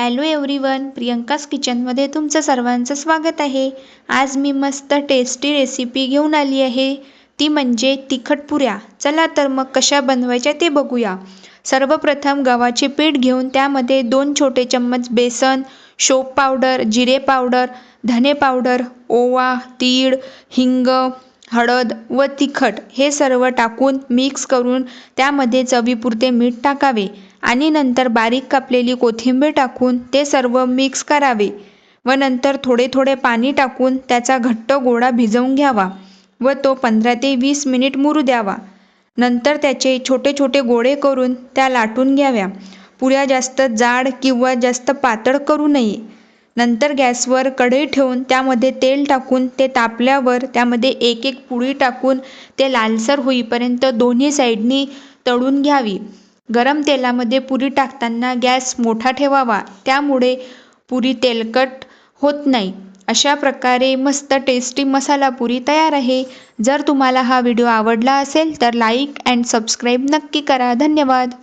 Hello everyone, Priyanka's किचनमध्ये तुमचं सर्वांचं स्वागत आहे। आज मी मस्त टेस्टी रेसिपी घेऊन आली आहे, ती म्हणजे तिखट पुऱ्या। चला तर मग कशा बनवायच्या ते बघूया। सर्वप्रथम गव्हाचे पीठ घेऊन त्यामध्ये 2 छोटे चम्मच बेसन, शोप पावडर, जिरे पावडर, धने पावडर, ओवा, तीळ, हिंग, हळद व तिखट हे सर्व टाकून मिक्स करून त्यामध्ये चवीपुरते मीठ टाकावे आणि नंतर बारीक कापलेली कोथिंबीर टाकून ते सर्व मिक्स करावे व नंतर थोडे थोडे पाणी टाकून त्याचा घट्ट गोळा भिजवून घ्यावा व तो 15 ते 20 मिनिट मुरू द्यावा। नंतर त्याचे छोटे छोटे गोळे करून त्या लाटून घ्याव्या। पुऱ्या जास्त जाड किंवा जास्त पातळ करू नये। नंतर गॅसवर कढई ठेवून त्यामध्ये तेल टाकून ते तापल्यावर त्यामध्ये एक एक पुरी टाकून ते लालसर होईपर्यंत दोन्ही साईडनी तळून घ्यावी। गरम तेलामध्ये पुरी टाकताना गॅस मोठा ठेवावा, त्यामुळे पुरी तेलकट होत नाही। अशा प्रकारे मस्त टेस्टी मसाला पुरी तयार आहे। जर तुम्हाला हा व्हिडिओ आवडला असेल तर लाईक अँड सबस्क्राईब नक्की करा। धन्यवाद।